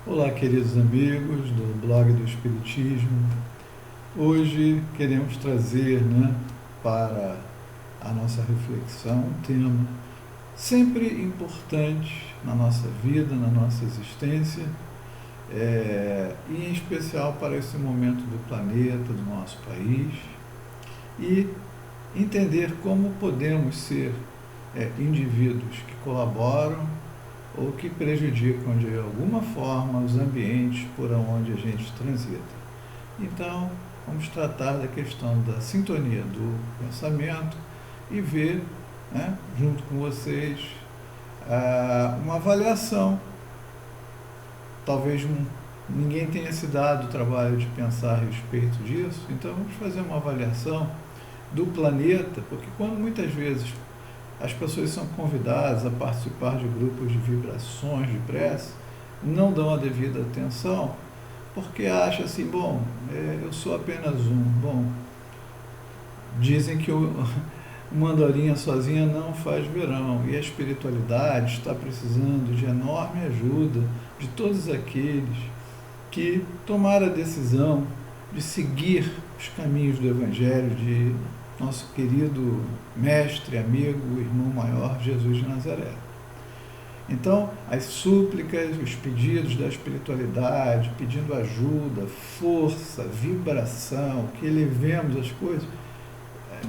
Olá, queridos amigos do blog do Espiritismo. Hoje queremos trazer, para a nossa reflexão um tema sempre importante na nossa vida, na nossa existência, e em especial para esse momento do planeta, do nosso país, e entender como podemos ser indivíduos que colaboram ou que prejudicam de alguma forma os ambientes por onde a gente transita. Então, vamos tratar da questão da sintonia do pensamento e ver, junto com vocês, uma avaliação. Talvez ninguém tenha se dado o trabalho de pensar a respeito disso, então vamos fazer uma avaliação do planeta, porque quando muitas vezes as pessoas são convidadas a participar de grupos de vibrações, de prece, não dão a devida atenção, porque acham assim, eu sou apenas um. Dizem que uma andorinha sozinha não faz verão, e a espiritualidade está precisando de enorme ajuda de todos aqueles que tomaram a decisão de seguir os caminhos do Evangelho de nosso querido mestre, amigo, irmão maior, Jesus de Nazaré. Então, as súplicas, os pedidos da espiritualidade, pedindo ajuda, força, vibração, que elevemos as coisas,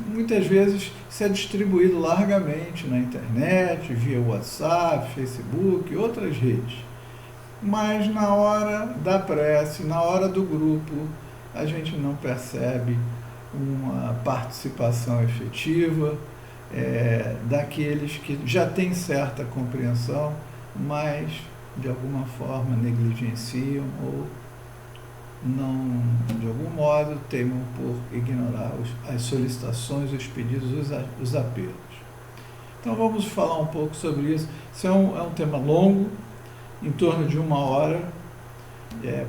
muitas vezes isso é distribuído largamente na internet, via WhatsApp, Facebook e outras redes. Mas na hora da prece, na hora do grupo, a gente não percebe uma participação efetiva daqueles que já têm certa compreensão, mas de alguma forma negligenciam ou não, de algum modo, temem por ignorar as solicitações, os pedidos, os apelos. Então vamos falar um pouco sobre isso. Isso é um tema longo, em torno de 1 hora,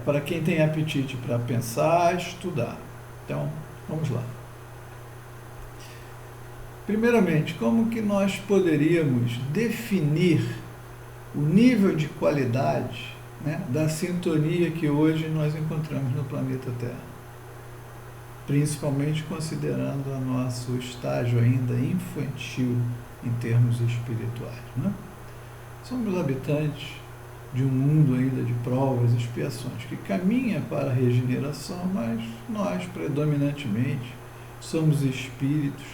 para quem tem apetite para pensar, estudar. Então, vamos lá. Primeiramente, como que nós poderíamos definir o nível de qualidade, da sintonia que hoje nós encontramos no planeta Terra? Principalmente considerando o nosso estágio ainda infantil em termos espirituais. Somos habitantes de um mundo ainda de provas e expiações, que caminha para a regeneração, mas nós, predominantemente, somos espíritos,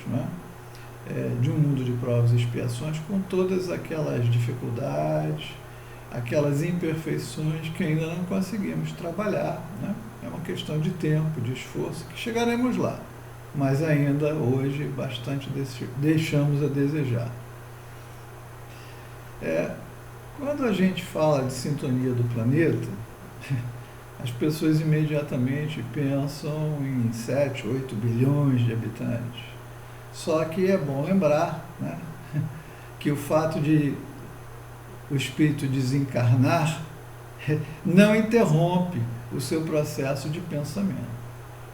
de um mundo de provas e expiações, com todas aquelas dificuldades, aquelas imperfeições que ainda não conseguimos trabalhar. É uma questão de tempo, de esforço, que chegaremos lá, mas ainda hoje bastante deixamos a desejar. Quando a gente fala de sintonia do planeta, as pessoas imediatamente pensam em 7, 8 bilhões de habitantes. Só que é bom lembrar, que o fato de o espírito desencarnar não interrompe o seu processo de pensamento.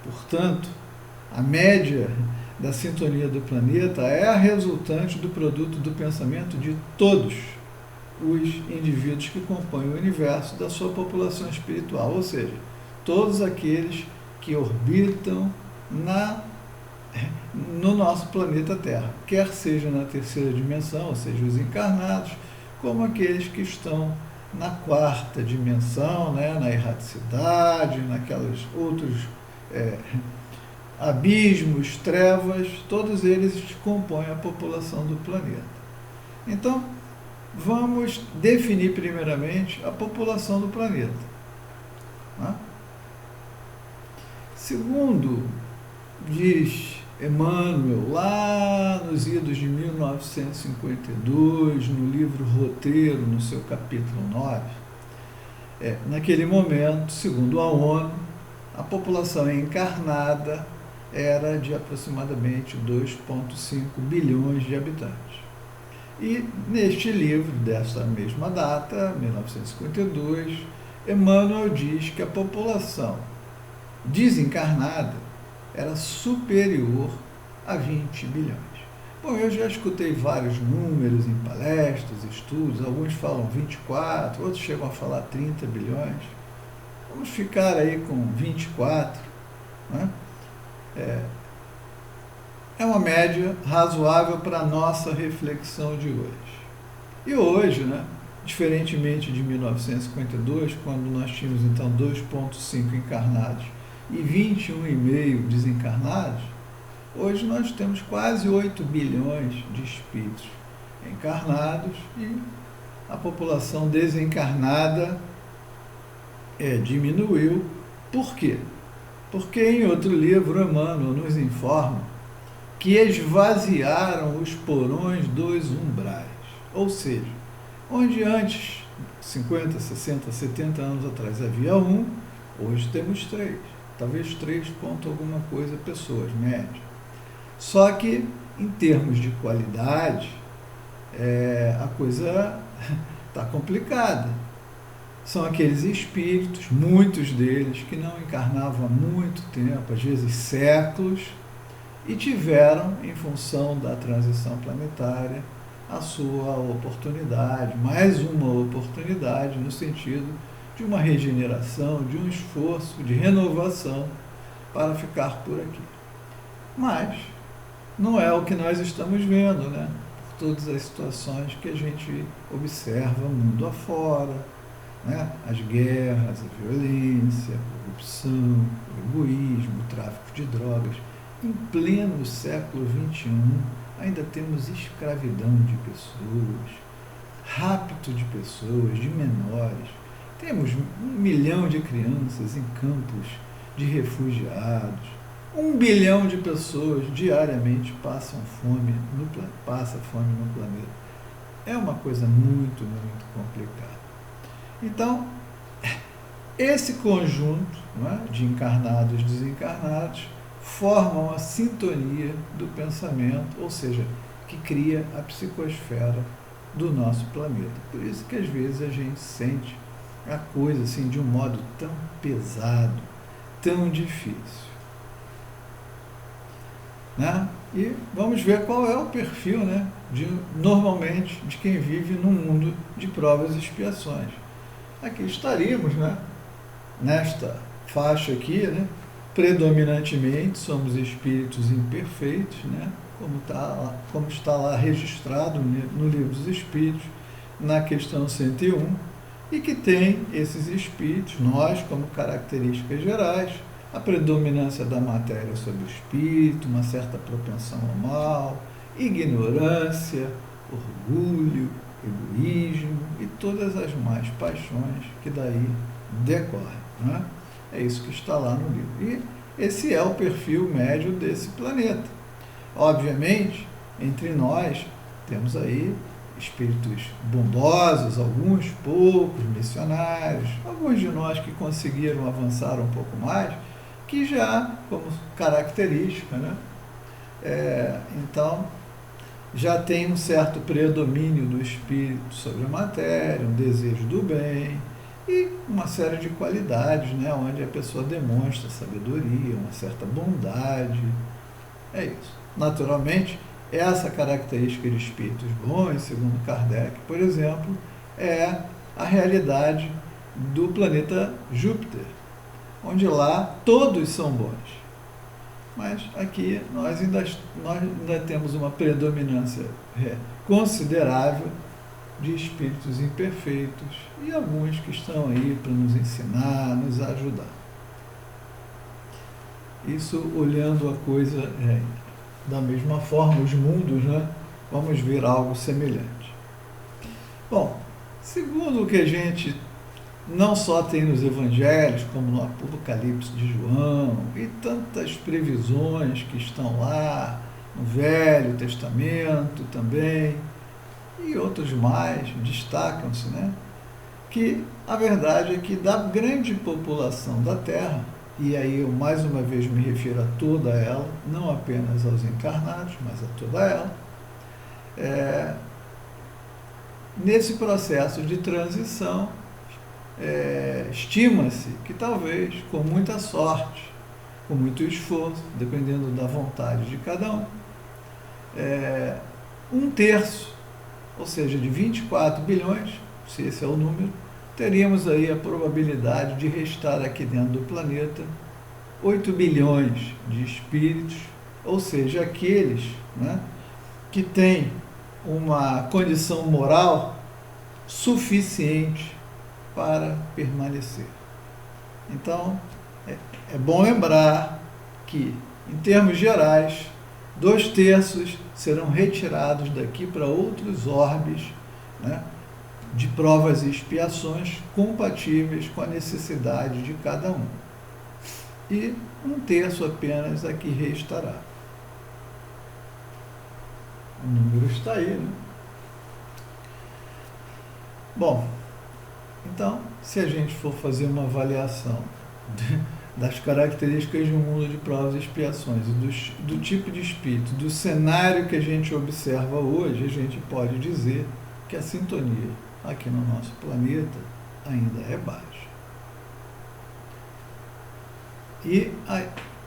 Portanto, a média da sintonia do planeta é a resultante do produto do pensamento de todos os indivíduos que compõem o universo da sua população espiritual, ou seja, todos aqueles que orbitam no nosso planeta Terra, quer seja na terceira dimensão, ou seja, os encarnados, como aqueles que estão na quarta dimensão, na erraticidade, naqueles outros abismos, trevas, todos eles compõem a população do planeta. Então, vamos definir primeiramente a população do planeta. Segundo diz Emmanuel, lá nos idos de 1952, no livro Roteiro, no seu capítulo 9, naquele momento, segundo a ONU, a população encarnada era de aproximadamente 2,5 bilhões de habitantes. E neste livro, dessa mesma data, 1952, Emmanuel diz que a população desencarnada era superior a 20 bilhões. Bom, eu já escutei vários números em palestras, estudos, alguns falam 24, outros chegam a falar 30 bilhões. Vamos ficar aí com 24, né? É uma média razoável para a nossa reflexão de hoje. E hoje, né, diferentemente de 1952, quando nós tínhamos então 2,5 encarnados e 21,5 desencarnados, hoje nós temos quase 8 bilhões de espíritos encarnados e a população desencarnada diminuiu. Por quê? Porque em outro livro, Emmanuel nos informa que esvaziaram os porões dos umbrais. Ou seja, onde antes, 50, 60, 70 anos atrás, havia um, hoje temos 3. Talvez 3 ponto alguma coisa pessoas, média. Só que, em termos de qualidade, a coisa está complicada. São aqueles espíritos, muitos deles, que não encarnavam há muito tempo, às vezes séculos, e tiveram, em função da transição planetária, a sua oportunidade, mais uma oportunidade no sentido de uma regeneração, de um esforço de renovação para ficar por aqui. Mas não é o que nós estamos vendo, né? Por todas as situações que a gente observa mundo afora, né? As guerras, a violência, a corrupção, o egoísmo, o tráfico de drogas. Em pleno século XXI, ainda temos escravidão de pessoas, rapto de pessoas, de menores. Temos 1 milhão de crianças em campos de refugiados. 1 bilhão de pessoas diariamente passam fome no planeta. É uma coisa muito, muito complicada. Então, esse conjunto, não é, de encarnados e desencarnados formam a sintonia do pensamento, ou seja, que cria a psicosfera do nosso planeta. Por isso que às vezes a gente sente a coisa assim de um modo tão pesado, tão difícil. Né? E vamos ver qual é o perfil, né, normalmente de quem vive num mundo de provas e expiações. Aqui estaríamos, né, nesta faixa aqui, né, predominantemente somos espíritos imperfeitos, né, como está lá registrado no Livro dos Espíritos, na questão 101, e que tem esses espíritos, nós, como características gerais, a predominância da matéria sobre o espírito, uma certa propensão ao mal, ignorância, orgulho, egoísmo e todas as más paixões que daí decorrem. Né? É isso que está lá no livro. E esse é o perfil médio desse planeta. Obviamente, entre nós, temos aí espíritos bondosos, alguns poucos, missionários, alguns de nós que conseguiram avançar um pouco mais, que já, como característica, né? Então, já tem um certo predomínio do espírito sobre a matéria, um desejo do bem e uma série de qualidades, né? Onde a pessoa demonstra sabedoria, uma certa bondade. É isso. Naturalmente, essa característica de espíritos bons, segundo Kardec, por exemplo, é a realidade do planeta Júpiter, onde lá todos são bons. Mas aqui nós ainda temos uma predominância considerável de espíritos imperfeitos e alguns que estão aí para nos ensinar, nos ajudar. Isso olhando a coisa da mesma forma, os mundos, né? Vamos ver algo semelhante. Bom, segundo o que a gente não só tem nos evangelhos, como no Apocalipse de João, e tantas previsões que estão lá, no Velho Testamento também, e outros mais, destacam-se, né? Que a verdade é que da grande população da Terra, e aí eu mais uma vez me refiro a toda ela, não apenas aos encarnados, mas a toda ela, nesse processo de transição, estima-se que talvez com muita sorte, com muito esforço, dependendo da vontade de cada um, um terço, ou seja, de 24 bilhões, se esse é o número, teríamos aí a probabilidade de restar aqui dentro do planeta 8 bilhões de espíritos, ou seja, aqueles, né, que têm uma condição moral suficiente para permanecer. Então, é bom lembrar que, em termos gerais, 2/3 serão retirados daqui para outros orbes, né, de provas e expiações compatíveis com a necessidade de cada um. E 1/3 apenas aqui restará. O número está aí, né? Bom, então, se a gente for fazer uma avaliação das características de um mundo de provas e expiações e do tipo de espírito, do cenário que a gente observa hoje, a gente pode dizer que a sintonia aqui no nosso planeta ainda é baixa.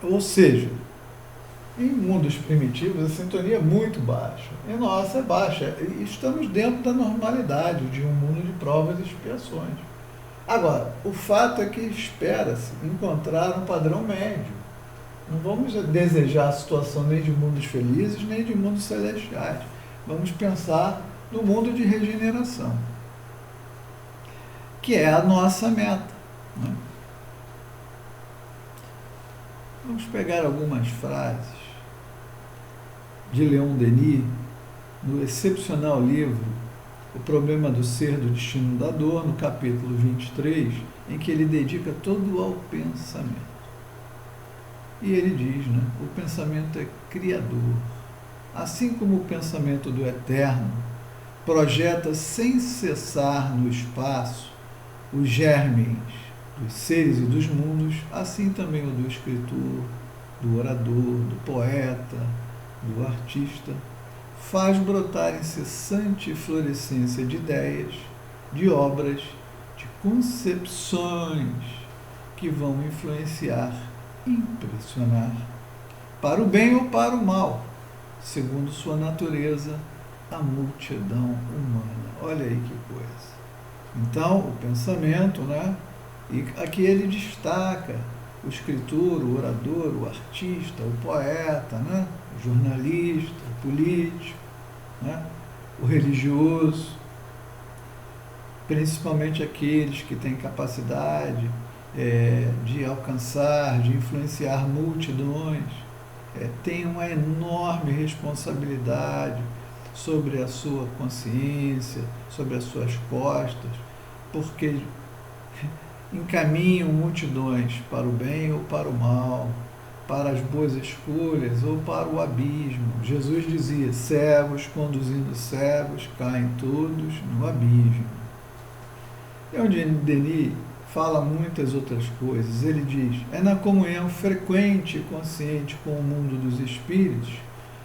Ou seja, em mundos primitivos a sintonia é muito baixa. E nossa é baixa. E estamos dentro da normalidade de um mundo de provas e expiações. Agora, o fato é que espera-se encontrar um padrão médio. Não vamos desejar a situação nem de mundos felizes, nem de mundos celestiais. Vamos pensar no mundo de regeneração, que é a nossa meta, né? Vamos pegar algumas frases de Leon Denis, no excepcional livro O Problema do Ser, do Destino da Dor, no capítulo 23, em que ele dedica todo ao pensamento. E ele diz, né, o pensamento é criador. Assim como o pensamento do Eterno projeta sem cessar no espaço os germes dos seres e dos mundos, assim também o do escritor, do orador, do poeta, do artista, faz brotar incessante florescência de ideias, de obras, de concepções que vão influenciar, impressionar, para o bem ou para o mal, segundo sua natureza, a multidão humana. Olha aí que coisa. Então, o pensamento, né? E aqui ele destaca o escritor, o orador, o artista, o poeta, né? O jornalista, o político, né? O religioso, principalmente aqueles que têm capacidade de alcançar, de influenciar multidões, têm uma enorme responsabilidade sobre a sua consciência, sobre as suas costas, porque encaminham multidões para o bem ou para o mal, para as boas escolhas ou para o abismo. Jesus dizia, cegos conduzindo cegos, caem todos no abismo. Leon Denis fala muitas outras coisas. Ele diz, é na comunhão frequente e consciente com o mundo dos espíritos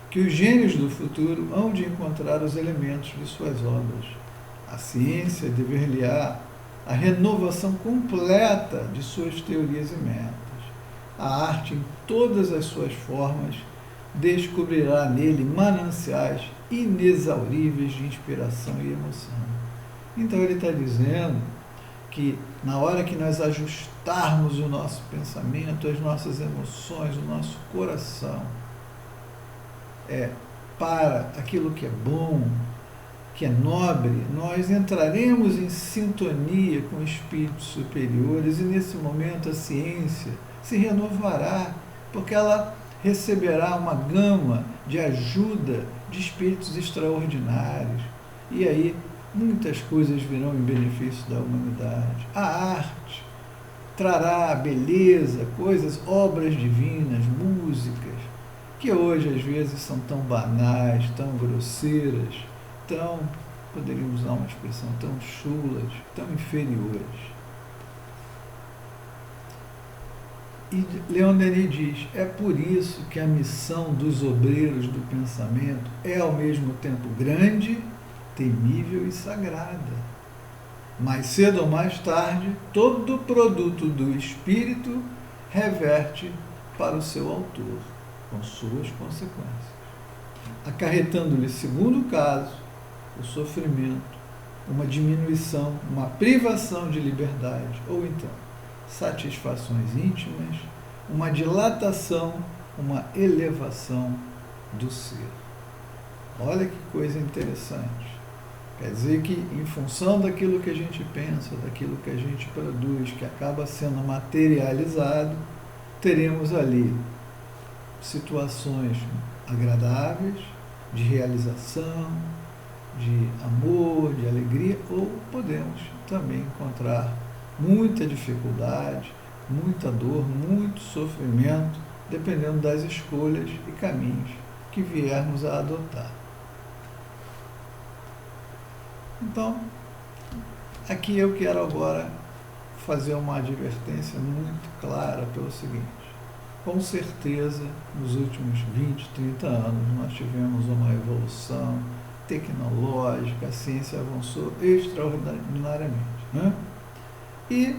que os gênios do futuro hão de encontrar os elementos de suas obras. A ciência dever-lhe-á a renovação completa de suas teorias e metas. A arte, em todas as suas formas, descobrirá nele mananciais inexauríveis de inspiração e emoção. Então ele está dizendo que na hora que nós ajustarmos o nosso pensamento, as nossas emoções, o nosso coração, para aquilo que é bom, que é nobre, nós entraremos em sintonia com espíritos superiores e nesse momento a ciência se renovará, porque ela receberá uma gama de ajuda de espíritos extraordinários. E aí muitas coisas virão em benefício da humanidade. A arte trará beleza, coisas, obras divinas, músicas, que hoje às vezes são tão banais, tão grosseiras, tão, poderíamos usar uma expressão, tão chulas, tão inferiores. E Leon Denis diz, é por isso que a missão dos obreiros do pensamento é ao mesmo tempo grande, temível e sagrada. Mais cedo ou mais tarde, todo produto do espírito reverte para o seu autor, com suas consequências. acarretando-lhe, segundo caso, o sofrimento, uma diminuição, uma privação de liberdade, ou então satisfações íntimas, uma dilatação, uma elevação do ser. Olha que coisa interessante. Quer dizer que, em função daquilo que a gente pensa, daquilo que a gente produz, que acaba sendo materializado, teremos ali situações agradáveis, de realização, de amor, de alegria, ou podemos também encontrar muita dificuldade, muita dor, muito sofrimento, dependendo das escolhas e caminhos que viermos a adotar. Então, aqui eu quero agora fazer uma advertência muito clara pelo seguinte: com certeza, nos últimos 20, 30 anos, nós tivemos uma evolução tecnológica, a ciência avançou extraordinariamente, né? E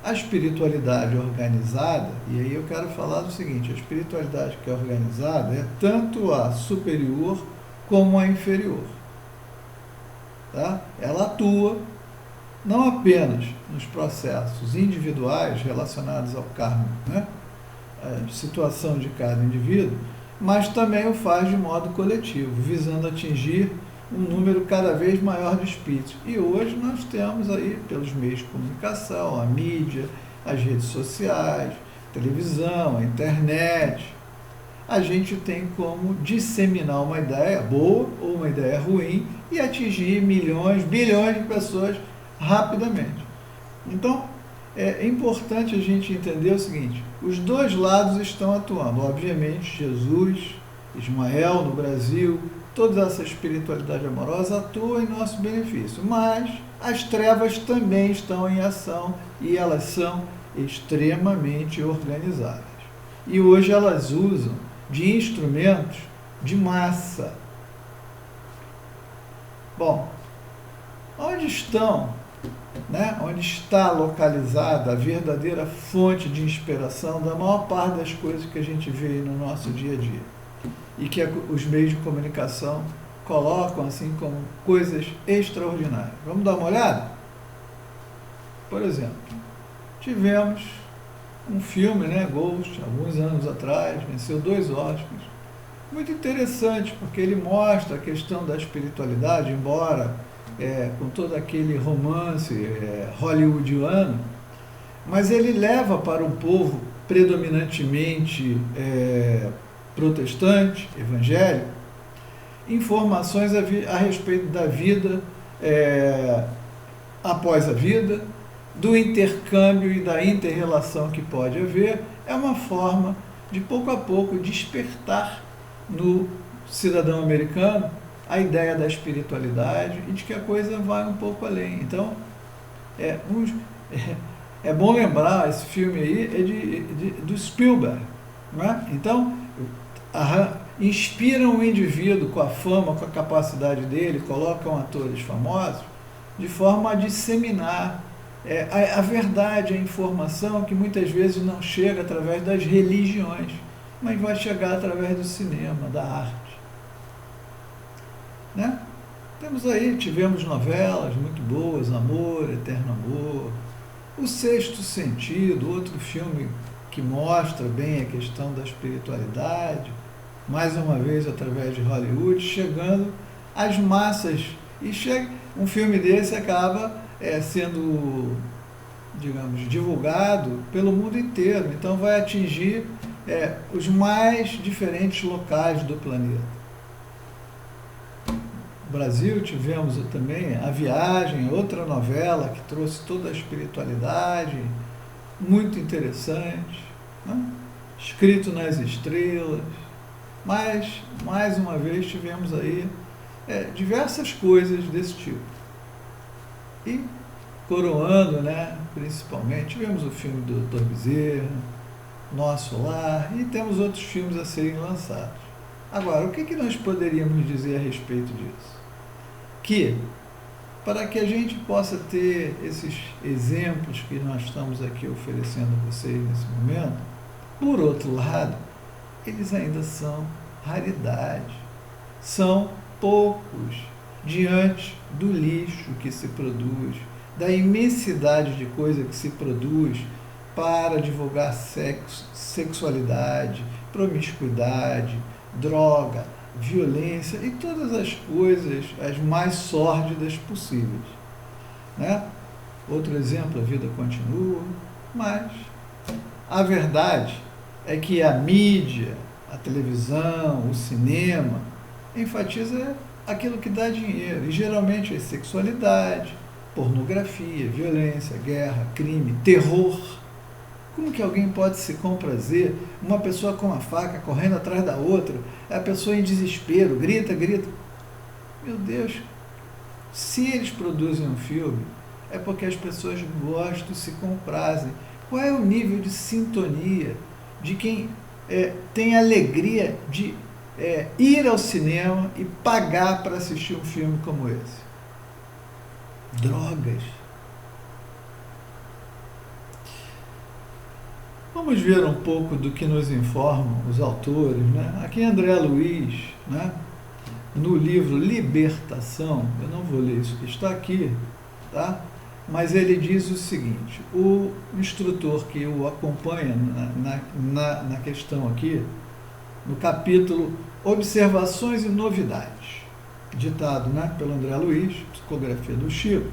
a espiritualidade organizada, e aí eu quero falar do seguinte: a espiritualidade que é organizada é tanto a superior como a inferior. Tá? Ela atua não apenas nos processos individuais relacionados ao karma, né? A situação de cada indivíduo, mas também o faz de modo coletivo, visando atingir um número cada vez maior de espíritos. E hoje nós temos aí, pelos meios de comunicação, a mídia, as redes sociais, televisão, a internet, a gente tem como disseminar uma ideia boa ou uma ideia ruim e atingir milhões, bilhões de pessoas rapidamente. Então, é importante a gente entender o seguinte: os dois lados estão atuando. Obviamente, Jesus, Ismael no Brasil, toda essa espiritualidade amorosa atua em nosso benefício, mas as trevas também estão em ação e elas são extremamente organizadas. E hoje elas usam de instrumentos de massa. Bom, onde está localizada a verdadeira fonte de inspiração da maior parte das coisas que a gente vê no nosso dia a dia e que os meios de comunicação colocam assim como coisas extraordinárias? Vamos dar uma olhada? Por exemplo, tivemos um filme, Ghost, alguns anos atrás, venceu 2 Oscars. Muito interessante, porque ele mostra a questão da espiritualidade, embora com todo aquele romance hollywoodiano, mas ele leva para um povo predominantemente protestante, evangélico, informações a respeito da vida após a vida, do intercâmbio e da inter-relação que pode haver. É uma forma de, pouco a pouco, despertar no cidadão americano a ideia da espiritualidade e de que a coisa vai um pouco além. Então, é bom lembrar, esse filme aí é do Spielberg, não é? Então, inspiram o indivíduo com a fama, com a capacidade dele, colocam atores famosos, de forma a disseminar a verdade, a informação que muitas vezes não chega através das religiões, mas vai chegar através do cinema, da arte. Né? Tivemos novelas muito boas, Amor, Eterno Amor, O Sexto Sentido, outro filme que mostra bem a questão da espiritualidade, mais uma vez através de Hollywood, chegando às massas. E um filme desse acaba sendo, digamos, divulgado pelo mundo inteiro. Então vai atingir os mais diferentes locais do planeta. No Brasil tivemos também A Viagem, outra novela que trouxe toda a espiritualidade, muito interessante, né? Escrito nas Estrelas. Mas, mais uma vez, tivemos aí diversas coisas desse tipo. E, coroando, principalmente, tivemos o filme do Dr. Bezerra, Nosso Lar, e temos outros filmes a serem lançados. Agora, o que nós poderíamos dizer a respeito disso? Que, para que a gente possa ter esses exemplos que nós estamos aqui oferecendo a vocês nesse momento, por outro lado, eles ainda são raridade. são poucos diante do lixo que se produz, da imensidade de coisa que se produz para divulgar sexo, sexualidade, promiscuidade, droga, violência e todas as coisas as mais sórdidas possíveis, né? Outro exemplo, a vida continua, mas a verdade é que a mídia, a televisão, o cinema, enfatiza aquilo que dá dinheiro, e geralmente é sexualidade, pornografia, violência, guerra, crime, terror. Como que alguém pode se comprazer? Uma pessoa com uma faca correndo atrás da outra, a pessoa em desespero, grita, grita. Meu Deus, se eles produzem um filme, é porque as pessoas gostam e se comprazem. Qual é o nível de sintonia de quem tem alegria de ir ao cinema e pagar para assistir um filme como esse? Drogas. Vamos ver um pouco do que nos informam os autores, né? Aqui André Luiz, né? No livro Libertação, eu não vou ler isso que está aqui, tá? Mas ele diz o seguinte: o instrutor que o acompanha na questão aqui, no capítulo Observações e Novidades, ditado, né, pelo André Luiz, psicografia do Chico,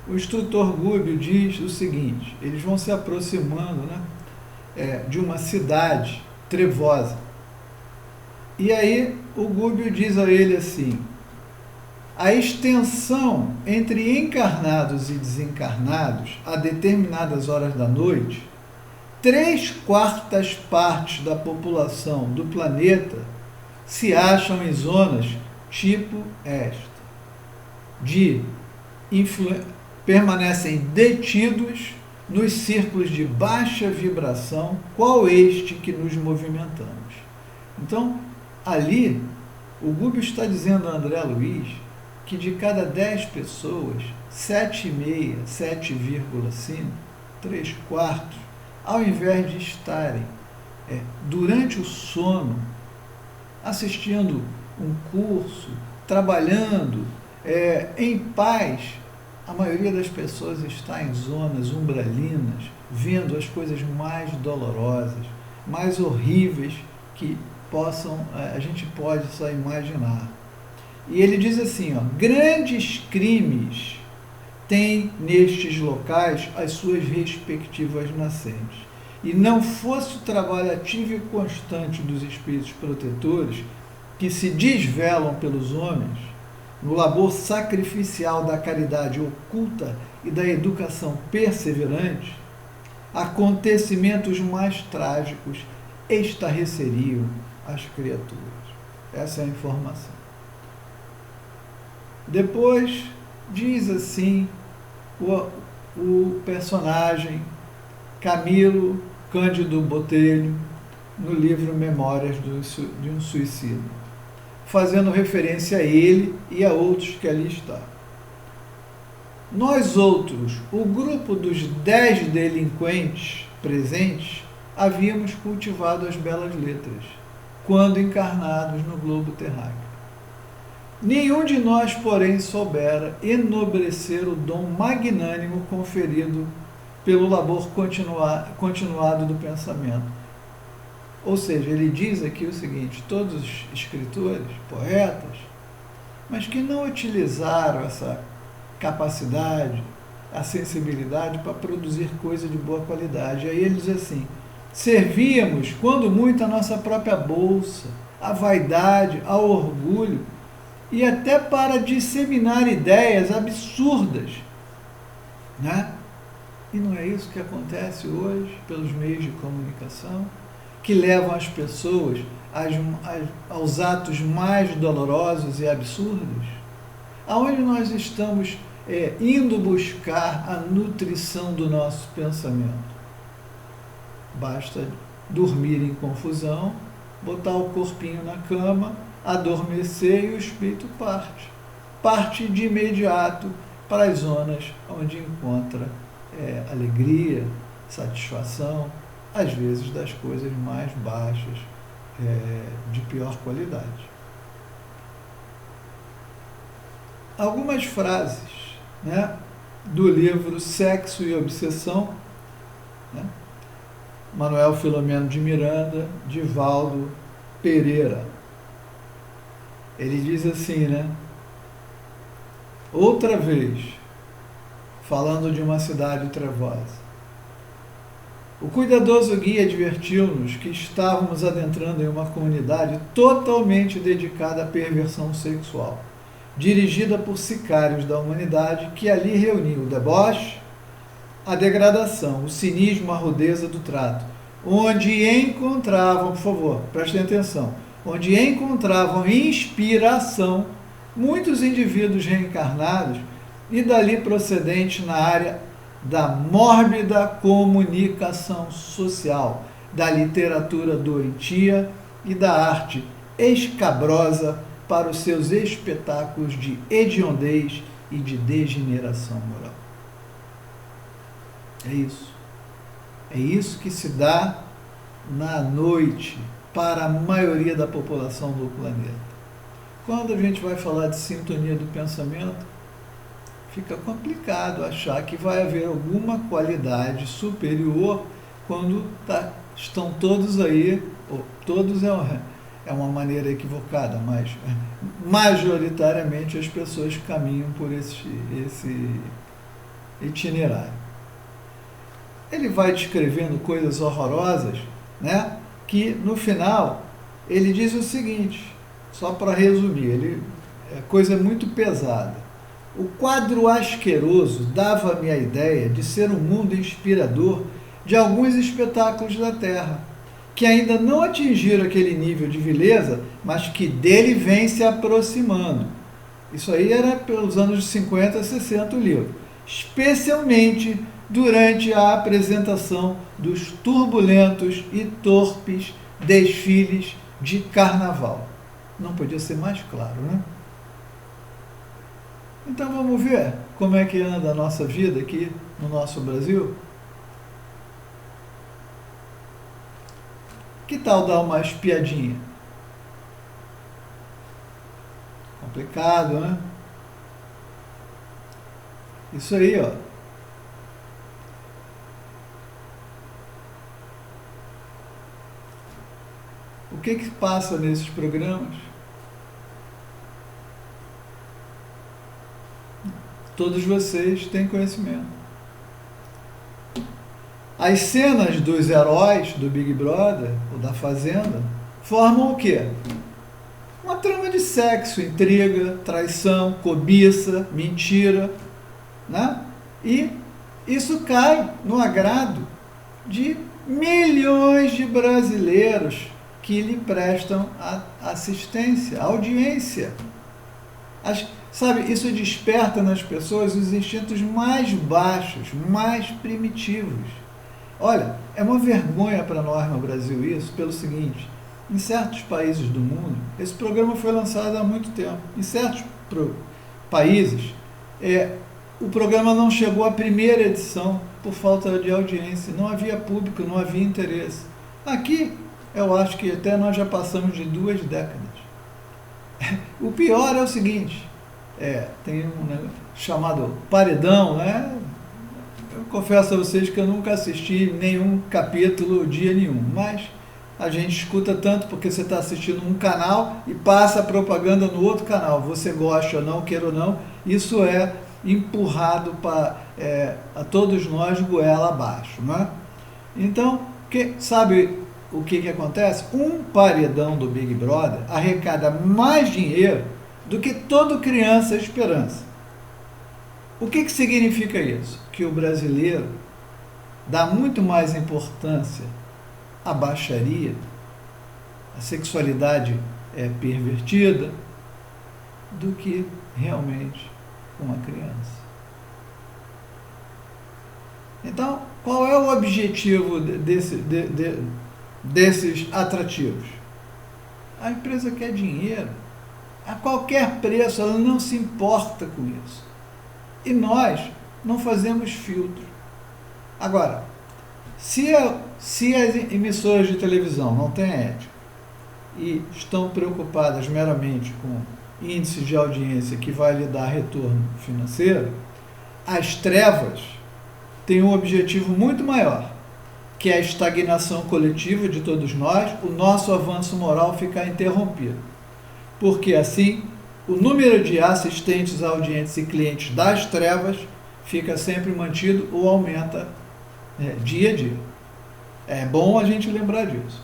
o instrutor Gúbio diz o seguinte: eles vão se aproximando, né, de uma cidade trevosa. E aí o Gúbio diz a ele assim: a extensão entre encarnados e desencarnados a determinadas horas da noite, 3/4 partes da população do planeta se acham em zonas tipo esta, permanecem detidos nos círculos de baixa vibração, qual este que nos movimentamos. Então, ali, o Gúbio está dizendo a André Luiz que de cada 10 pessoas, 7,5, 7,5, 3/4, ao invés de estarem durante o sono, assistindo um curso, trabalhando em paz, a maioria das pessoas está em zonas umbralinas, vendo as coisas mais dolorosas, mais horríveis que a gente pode só imaginar. E ele diz assim, grandes crimes têm nestes locais as suas respectivas nascentes. E não fosse o trabalho ativo e constante dos espíritos protetores que se desvelam pelos homens no labor sacrificial da caridade oculta e da educação perseverante, acontecimentos mais trágicos estarreceriam as criaturas. Essa é a informação. Depois diz assim o personagem Camilo Cândido Botelho no livro Memórias de um Suicida, fazendo referência a ele e a outros que ali estão. Nós outros, o grupo dos 10 delinquentes presentes, havíamos cultivado as belas letras, quando encarnados no globo terráqueo. Nenhum de nós, porém, soubera enobrecer o dom magnânimo conferido pelo labor continuado do pensamento. Ou seja, ele diz aqui o seguinte: todos os escritores, poetas, mas que não utilizaram essa capacidade, a sensibilidade para produzir coisa de boa qualidade. Aí ele diz assim: servíamos, quando muito, a nossa própria bolsa, a vaidade, ao orgulho, e até para disseminar ideias absurdas, né? E não é isso que acontece hoje pelos meios de comunicação, que levam as pessoas aos atos mais dolorosos e absurdos? Aonde nós estamos indo buscar a nutrição do nosso pensamento? Basta dormir em confusão, botar o corpinho na cama, adormecer e o espírito parte de imediato para as zonas onde encontra alegria, satisfação, às vezes das coisas mais baixas, de pior qualidade. algumas frases, né, do livro Sexo e Obsessão, né, Manuel Filomeno de Miranda, Divaldo Pereira. Ele diz assim, né? Outra vez, falando de uma cidade trevosa. O cuidadoso guia advertiu-nos que estávamos adentrando em uma comunidade totalmente dedicada à perversão sexual, dirigida por sicários da humanidade que ali reuniam o deboche, a degradação, o cinismo, a rudeza do trato, onde encontravam, por favor, prestem atenção, onde encontravam inspiração muitos indivíduos reencarnados e dali procedentes na área da mórbida comunicação social, da literatura doentia e da arte escabrosa para os seus espetáculos de hediondez e de degeneração moral. É isso. É isso que se dá na noite para a maioria da população do planeta. Quando a gente vai falar de sintonia do pensamento, fica complicado achar que vai haver alguma qualidade superior quando estão todos aí, ou todos é uma maneira equivocada, mas majoritariamente as pessoas caminham por esse itinerário. Ele vai descrevendo coisas horrorosas, né? Que no final ele diz o seguinte, só para resumir, é coisa muito pesada. O quadro asqueroso dava-me a ideia de ser um mundo inspirador de alguns espetáculos da Terra, que ainda não atingiram aquele nível de vileza, mas que dele vem se aproximando. Isso aí era pelos anos 50, 60 o livro. Especialmente durante a apresentação dos turbulentos e torpes desfiles de carnaval. Não podia ser mais claro, né? Então vamos ver como é que anda a nossa vida aqui no nosso Brasil? Que tal dar uma espiadinha? Complicado, né? Isso aí, ó. O que passa nesses programas? Todos vocês têm conhecimento. As cenas dos heróis do Big Brother, ou da Fazenda, formam o quê? Uma trama de sexo, intriga, traição, cobiça, mentira, né? E isso cai no agrado de milhões de brasileiros que lhe prestam assistência, audiência. Sabe, isso desperta nas pessoas os instintos mais baixos, mais primitivos. Olha, é uma vergonha para nós no Brasil isso, pelo seguinte, em certos países do mundo, esse programa foi lançado há muito tempo, em certos países, o programa não chegou à primeira edição por falta de audiência, não havia público, não havia interesse. Aqui, eu acho que até nós já passamos de 2 décadas. O pior é o seguinte, tem um chamado Paredão, né? Eu confesso a vocês que eu nunca assisti nenhum capítulo, dia nenhum, mas a gente escuta tanto porque você está assistindo um canal e passa a propaganda no outro canal, você gosta ou não, queira ou não, isso é empurrado a todos nós goela abaixo, né? Então, sabe o que acontece? Um paredão do Big Brother arrecada mais dinheiro do que todo Criança Esperança. O que significa isso? Que o brasileiro dá muito mais importância à baixaria, à sexualidade pervertida, do que realmente uma criança. Então, qual é o objetivo desses atrativos? A empresa quer dinheiro. A qualquer preço, ela não se importa com isso. E nós não fazemos filtro. Agora, se as emissoras de televisão não têm ética e estão preocupadas meramente com índice de audiência que vai lhe dar retorno financeiro, as trevas têm um objetivo muito maior, que é a estagnação coletiva de todos nós, o nosso avanço moral ficar interrompido. Porque assim, o número de assistentes, audientes e clientes das trevas fica sempre mantido ou aumenta dia a dia. É bom a gente lembrar disso.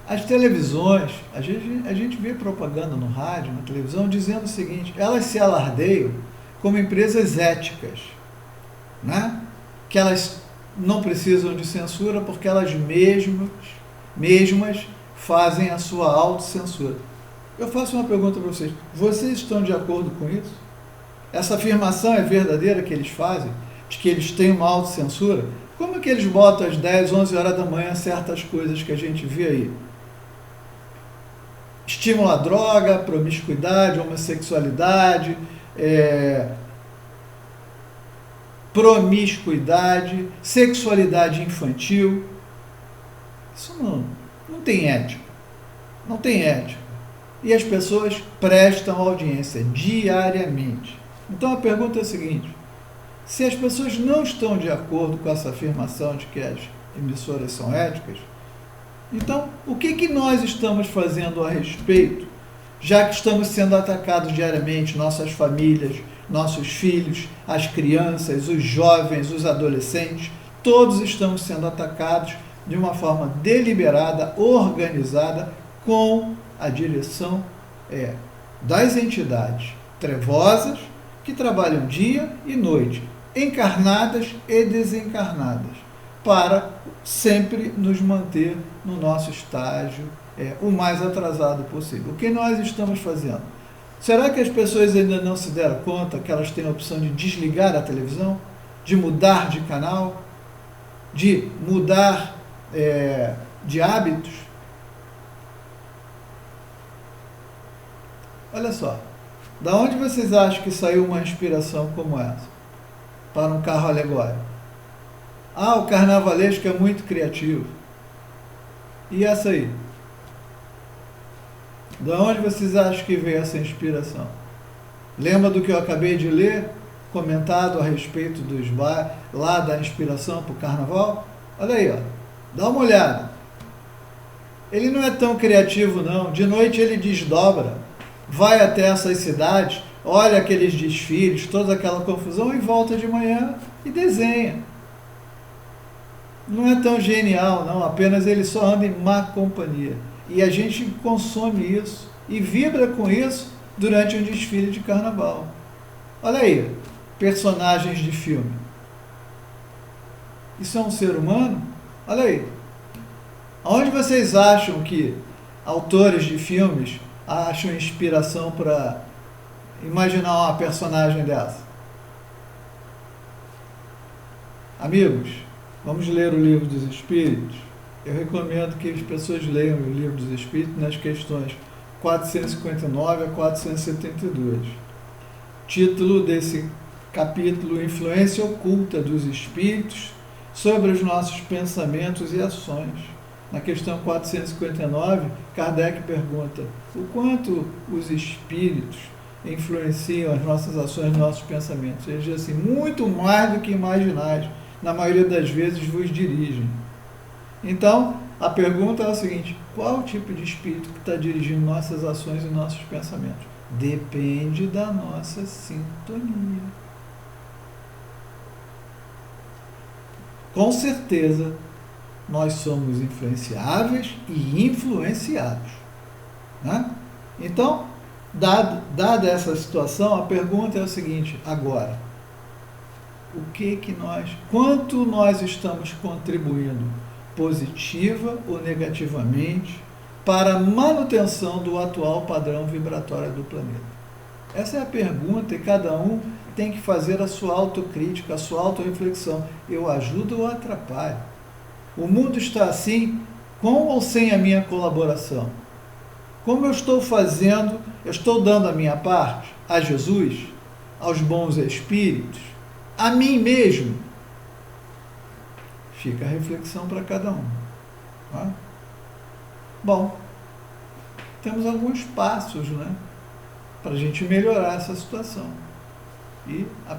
As televisões, a gente vê propaganda no rádio, na televisão, dizendo o seguinte: elas se alardeiam como empresas éticas, né? Que elas não precisam de censura porque elas mesmas fazem a sua autocensura. Eu faço uma pergunta para vocês: vocês estão de acordo com isso? Essa afirmação é verdadeira que eles fazem, de que eles têm uma autocensura? Como é que eles botam às 10, 11 horas da manhã certas coisas que a gente vê aí? Estímulo à droga, promiscuidade, homossexualidade, promiscuidade, sexualidade infantil. Isso não tem ética. Não tem ética. E as pessoas prestam audiência diariamente. Então a pergunta é a seguinte: se as pessoas não estão de acordo com essa afirmação de que as emissoras são éticas, então o que nós estamos fazendo a respeito, já que estamos sendo atacados diariamente, nossas famílias, nossos filhos, as crianças, os jovens, os adolescentes, todos estamos sendo atacados de uma forma deliberada, organizada, com a direção das entidades trevosas que trabalham dia e noite, encarnadas e desencarnadas, para sempre nos manter no nosso estágio o mais atrasado possível. O que nós estamos fazendo? Será que as pessoas ainda não se deram conta que elas têm a opção de desligar a televisão, de mudar de canal, de mudar de hábitos? Olha só, da onde vocês acham que saiu uma inspiração como essa para um carro alegórico? O carnavalesco é muito criativo. E essa aí? Da onde vocês acham que veio essa inspiração? Lembra do que eu acabei de ler, comentado a respeito lá da inspiração para o carnaval? Olha aí, dá uma olhada. Ele não é tão criativo não, de noite ele desdobra, vai até essas cidades, olha aqueles desfiles, toda aquela confusão e volta de manhã e desenha. Não é tão genial não, apenas ele só anda em má companhia. E a gente consome isso e vibra com isso durante um desfile de carnaval. Olha aí, personagens de filme. Isso é um ser humano? Olha aí. Onde vocês acham que autores de filmes acham inspiração para imaginar uma personagem dessa? Amigos, vamos ler o Livro dos Espíritos? Eu recomendo que as pessoas leiam o Livro dos Espíritos nas questões 459 a 472. Título desse capítulo: Influência Oculta dos Espíritos sobre os nossos pensamentos e ações. Na questão 459, Kardec pergunta: o quanto os espíritos influenciam as nossas ações e nossos pensamentos? Ele diz assim: muito mais do que imaginais, na maioria das vezes vos dirigem. Então, a pergunta é a seguinte: qual o tipo de espírito que está dirigindo nossas ações e nossos pensamentos? Depende da nossa sintonia. Com certeza, nós somos influenciáveis e influenciados, né? Então, dada essa situação, a pergunta é a seguinte: agora, quanto nós estamos contribuindo, positiva ou negativamente, para a manutenção do atual padrão vibratório do planeta? Essa é a pergunta, e cada um tem que fazer a sua autocrítica, a sua autorreflexão. Eu ajudo ou atrapalho? O mundo está assim, com ou sem a minha colaboração? Como eu estou fazendo? Eu estou dando a minha parte a Jesus, aos bons espíritos, a mim mesmo? Fica a reflexão para cada um. Tá? Bom, temos alguns passos, né, para a gente melhorar essa situação. E o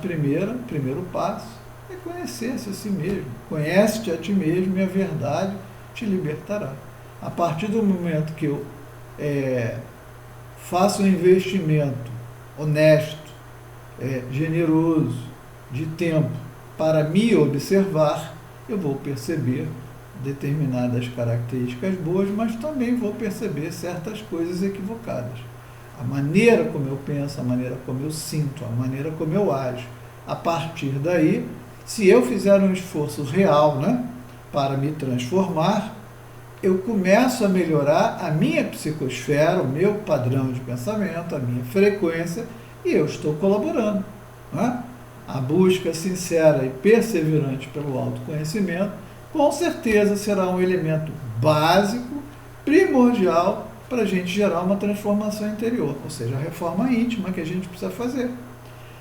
primeiro passo é conhecer-se a si mesmo. Conhece-te a ti mesmo e a verdade te libertará. A partir do momento que eu faço um investimento honesto, generoso, de tempo, para me observar, eu vou perceber determinadas características boas, mas também vou perceber certas coisas equivocadas. A maneira como eu penso, a maneira como eu sinto, a maneira como eu ajo. A partir daí, se eu fizer um esforço real, né, para me transformar, eu começo a melhorar a minha psicosfera, o meu padrão de pensamento, a minha frequência, e eu estou colaborando, né? A busca sincera e perseverante pelo autoconhecimento, com certeza será um elemento básico, primordial, para a gente gerar uma transformação interior, ou seja, a reforma íntima que a gente precisa fazer.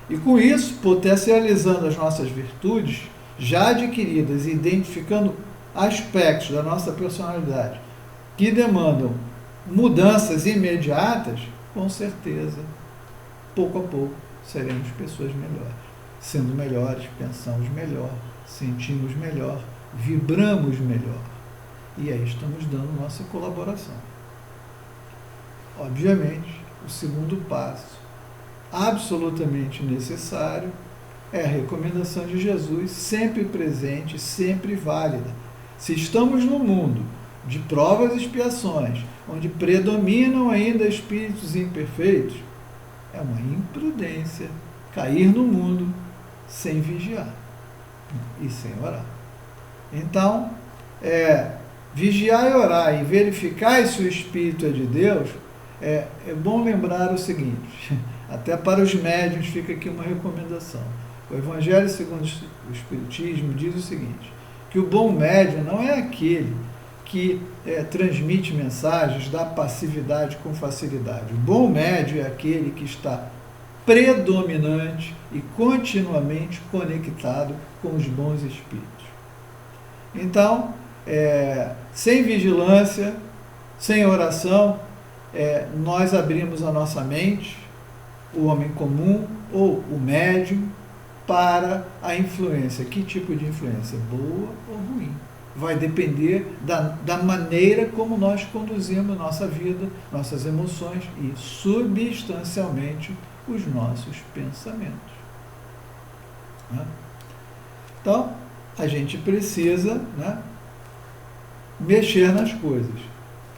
E com isso, potencializando as nossas virtudes já adquiridas e identificando aspectos da nossa personalidade que demandam mudanças imediatas, com certeza, pouco a pouco, seremos pessoas melhores. Sendo melhores, pensamos melhor, sentimos melhor, vibramos melhor. E aí estamos dando nossa colaboração. Obviamente, o segundo passo, absolutamente necessário, é a recomendação de Jesus, sempre presente, sempre válida. Se estamos no mundo de provas e expiações, onde predominam ainda espíritos imperfeitos, é uma imprudência cair no mundo sem vigiar e sem orar. Então, vigiar e orar e verificar se o Espírito é de Deus, é bom lembrar o seguinte, até para os médiuns fica aqui uma recomendação. O Evangelho segundo o Espiritismo diz o seguinte, que o bom médium não é aquele que transmite mensagens, dá passividade com facilidade. O bom médium é aquele que está predominante e continuamente conectado com os bons espíritos. Então, sem vigilância, sem oração, nós abrimos a nossa mente, o homem comum ou o médium, para a influência. Que tipo de influência? Boa ou ruim? Vai depender da maneira como nós conduzimos nossa vida, nossas emoções e, substancialmente, os nossos pensamentos. Então, a gente precisa, mexer nas coisas.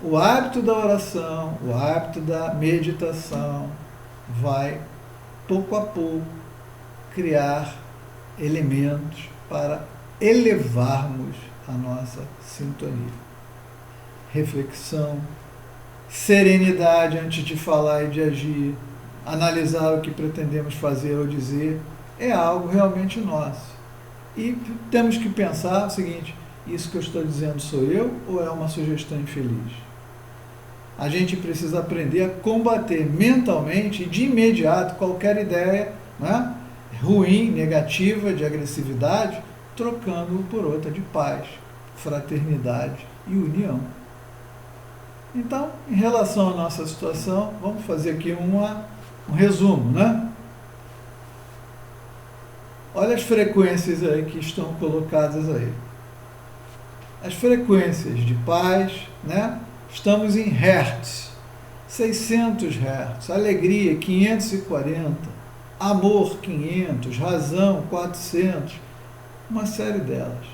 O hábito da oração, o hábito da meditação vai, pouco a pouco, criar elementos para elevarmos a nossa sintonia. Reflexão, serenidade antes de falar e de agir, analisar o que pretendemos fazer ou dizer, é algo realmente nosso. E temos que pensar o seguinte, isso que eu estou dizendo sou eu ou é uma sugestão infeliz? A gente precisa aprender a combater mentalmente e de imediato qualquer ideia, ruim, negativa, de agressividade, trocando por outra de paz, fraternidade e união. Então, em relação à nossa situação, vamos fazer aqui um resumo, Olha as frequências aí que estão colocadas aí. As frequências de paz, Estamos em hertz, 600 hertz, alegria 540, amor 500, razão 400, uma série delas.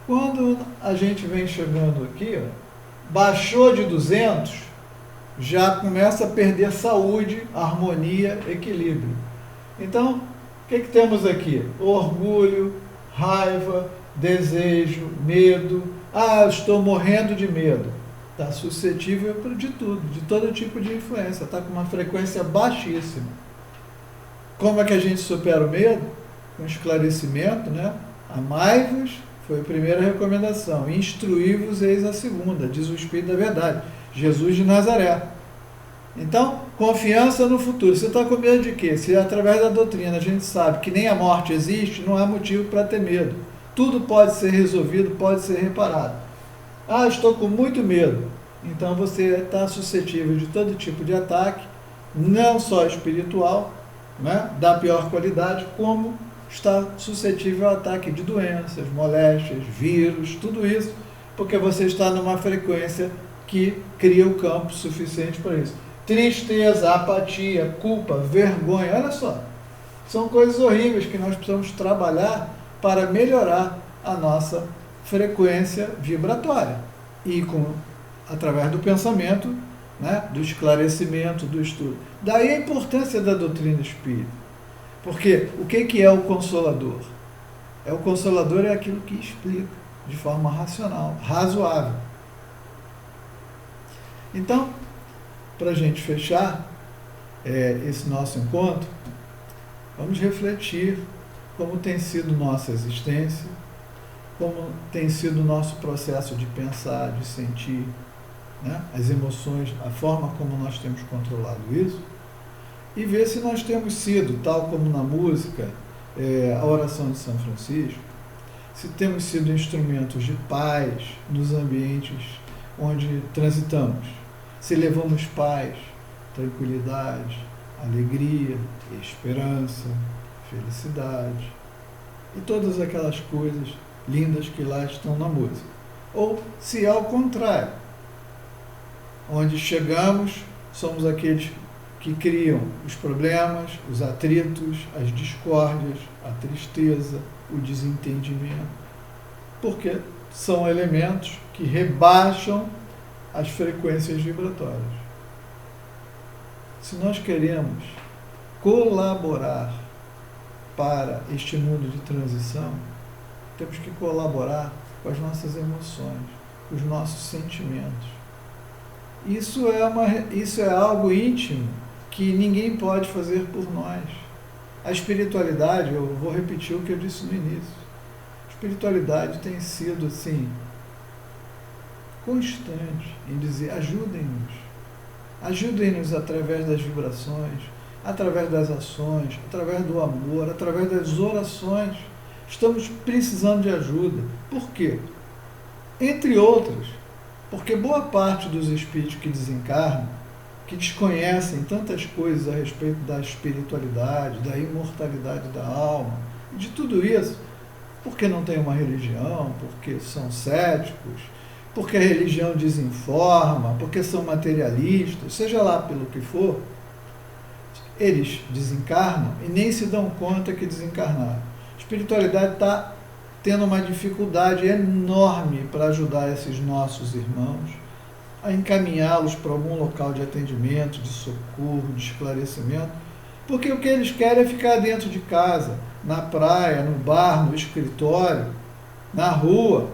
Quando a gente vem chegando aqui, baixou de 200, já começa a perder saúde, harmonia, equilíbrio. Então, o que temos aqui? Orgulho, raiva, desejo, medo. Eu estou morrendo de medo. Está suscetível de tudo, de todo tipo de influência. Está com uma frequência baixíssima. Como é que a gente supera o medo? Com esclarecimento, Amai-vos, foi a primeira recomendação. Instruí-vos, eis a segunda, diz o Espírito da Verdade. Jesus de Nazaré. Então, confiança no futuro. Você está com medo de quê? Se através da doutrina a gente sabe que nem a morte existe, não há motivo para ter medo. Tudo pode ser resolvido, pode ser reparado. Estou com muito medo. Então você está suscetível de todo tipo de ataque, não só espiritual, né, da pior qualidade, como está suscetível ao ataque de doenças, moléstias, vírus, tudo isso, porque você está numa frequência que cria o campo suficiente para isso. Tristeza, apatia, culpa, vergonha, olha só, são coisas horríveis que nós precisamos trabalhar para melhorar a nossa frequência vibratória e através do pensamento, né, do esclarecimento, do estudo. Daí a importância da doutrina espírita. Porque o que é o Consolador? O Consolador é aquilo que explica de forma racional, razoável. Então, para a gente fechar esse nosso encontro, vamos refletir como tem sido nossa existência, como tem sido o nosso processo de pensar, de sentir, né, as emoções, a forma como nós temos controlado isso, e ver se nós temos sido, tal como na música, a oração de São Francisco, se temos sido instrumentos de paz nos ambientes onde transitamos, se levamos paz, tranquilidade, alegria, esperança, felicidade e todas aquelas coisas lindas que lá estão na música. Ou se ao contrário, onde chegamos, somos aqueles que criam os problemas, os atritos, as discórdias, a tristeza, o desentendimento, porque são elementos que rebaixam as frequências vibratórias. Se nós queremos colaborar para este mundo de transição, temos que colaborar com as nossas emoções, os nossos sentimentos. Isso é algo íntimo que ninguém pode fazer por nós. A espiritualidade, eu vou repetir o que eu disse no início, a espiritualidade tem sido assim, constante em dizer, ajudem-nos através das vibrações, através das ações, através do amor, através das orações. Estamos precisando de ajuda. Por quê? Entre outras, porque boa parte dos espíritos que desencarnam, que desconhecem tantas coisas a respeito da espiritualidade, da imortalidade da alma, e de tudo isso, porque não tem uma religião, porque são céticos, porque a religião desinforma, porque são materialistas, seja lá pelo que for, eles desencarnam e nem se dão conta que desencarnaram. A espiritualidade está tendo uma dificuldade enorme para ajudar esses nossos irmãos, a encaminhá-los para algum local de atendimento, de socorro, de esclarecimento, porque o que eles querem é ficar dentro de casa, na praia, no bar, no escritório, na rua,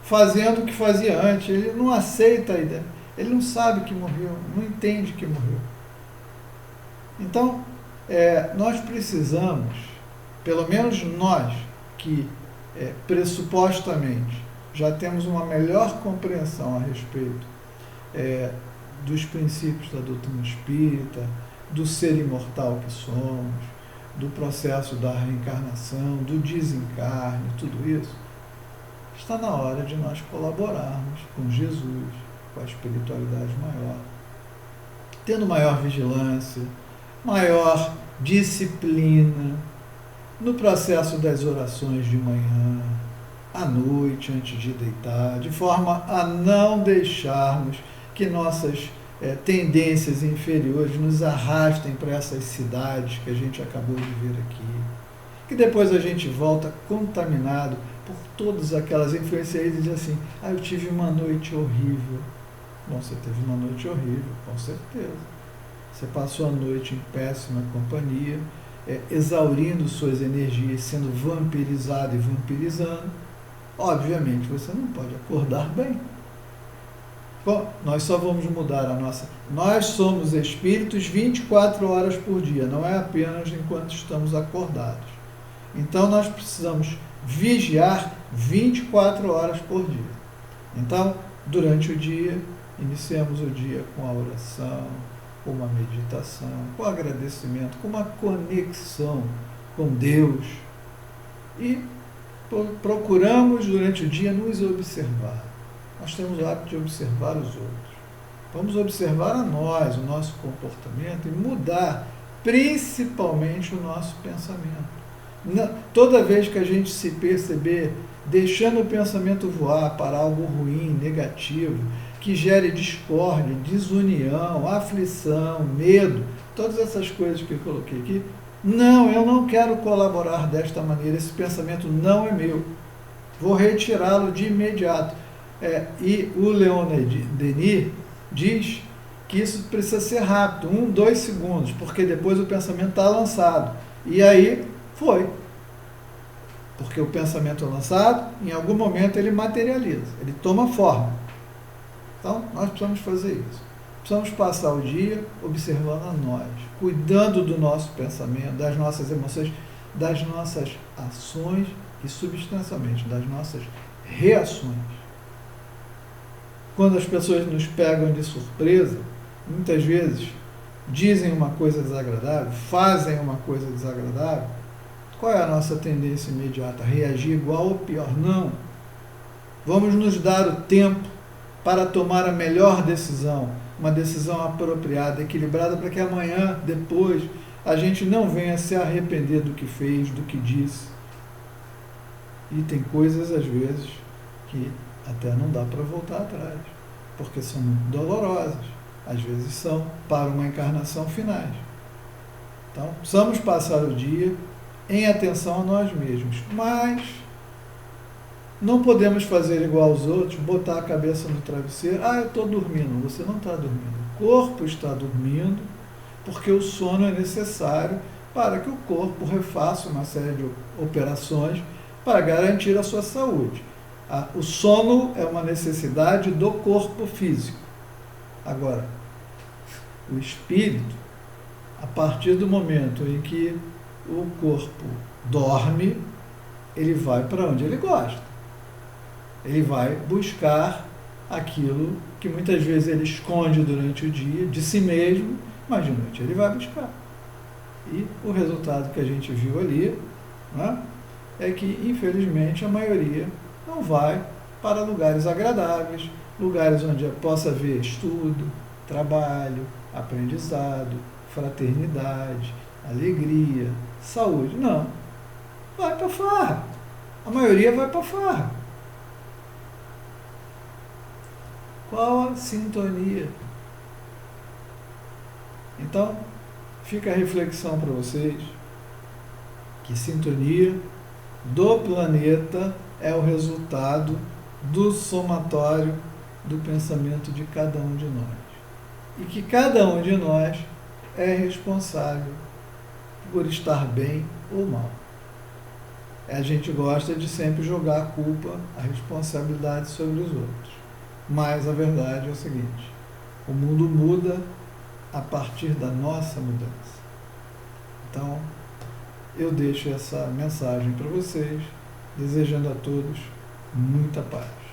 fazendo o que fazia antes. Ele não aceita a ideia, ele não sabe que morreu, não entende que morreu. Então, nós precisamos, pelo menos nós, que pressupostamente já temos uma melhor compreensão a respeito dos princípios da doutrina espírita, do ser imortal que somos, do processo da reencarnação, do desencarne, tudo isso, está na hora de nós colaborarmos com Jesus, com a espiritualidade maior, tendo maior vigilância, maior disciplina no processo das orações de manhã, à noite, antes de deitar, de forma a não deixarmos que nossas tendências inferiores nos arrastem para essas cidades que a gente acabou de ver aqui, que depois a gente volta contaminado por todas aquelas influências e diz assim, eu tive uma noite horrível. Bom, você teve uma noite horrível, com certeza. Você passou a noite em péssima companhia, exaurindo suas energias, sendo vampirizado e vampirizando. Obviamente, você não pode acordar bem. Bom, nós só vamos mudar a nossa... Nós somos espíritos 24 horas por dia, não é apenas enquanto estamos acordados. Então, nós precisamos vigiar 24 horas por dia. Então, durante o dia, iniciamos o dia com a oração, com uma meditação, com agradecimento, com uma conexão com Deus. E procuramos, durante o dia, nos observar. Nós temos o hábito de observar os outros. Vamos observar a nós, o nosso comportamento e mudar principalmente o nosso pensamento. Toda vez que a gente se perceber deixando o pensamento voar para algo ruim, negativo, que gere discórdia, desunião, aflição, medo, todas essas coisas que eu coloquei aqui, não, eu não quero colaborar desta maneira, esse pensamento não é meu. Vou retirá-lo de imediato. E o Leonard Denis diz que isso precisa ser rápido, 1, 2 segundos, porque depois o pensamento está lançado. E aí foi. Porque o pensamento é lançado, em algum momento ele materializa, ele toma forma. Então, nós precisamos fazer isso. Precisamos passar o dia observando a nós, cuidando do nosso pensamento, das nossas emoções, das nossas ações e, substancialmente, das nossas reações. Quando as pessoas nos pegam de surpresa, muitas vezes dizem uma coisa desagradável, fazem uma coisa desagradável, qual é a nossa tendência imediata? Reagir igual ou pior? Não. Vamos nos dar o tempo para tomar a melhor decisão, uma decisão apropriada, equilibrada, para que amanhã, depois, a gente não venha se arrepender do que fez, do que disse. E tem coisas, às vezes, que até não dá para voltar atrás, porque são muito dolorosas. Às vezes são para uma encarnação finais. Então, precisamos passar o dia em atenção a nós mesmos, mas não podemos fazer igual aos outros, botar a cabeça no travesseiro, eu estou dormindo. Você não está dormindo, o corpo está dormindo, porque o sono é necessário para que o corpo refaça uma série de operações para garantir a sua saúde. O sono é uma necessidade do corpo físico. Agora, o espírito, a partir do momento em que o corpo dorme, ele vai para onde ele gosta. Ele vai buscar aquilo que muitas vezes ele esconde durante o dia, de si mesmo, mas de noite ele vai buscar. E o resultado que a gente viu ali, né, é que, infelizmente, a maioria não vai para lugares agradáveis, lugares onde possa haver estudo, trabalho, aprendizado, fraternidade, alegria, saúde. Não. Vai para farra. A maioria vai para farra. Qual a sintonia? Então, fica a reflexão para vocês que sintonia do planeta é o resultado do somatório do pensamento de cada um de nós. E que cada um de nós é responsável por estar bem ou mal. A gente gosta de sempre jogar a culpa, a responsabilidade sobre os outros. Mas a verdade é o seguinte: o mundo muda a partir da nossa mudança. Então, eu deixo essa mensagem para vocês, desejando a todos muita paz.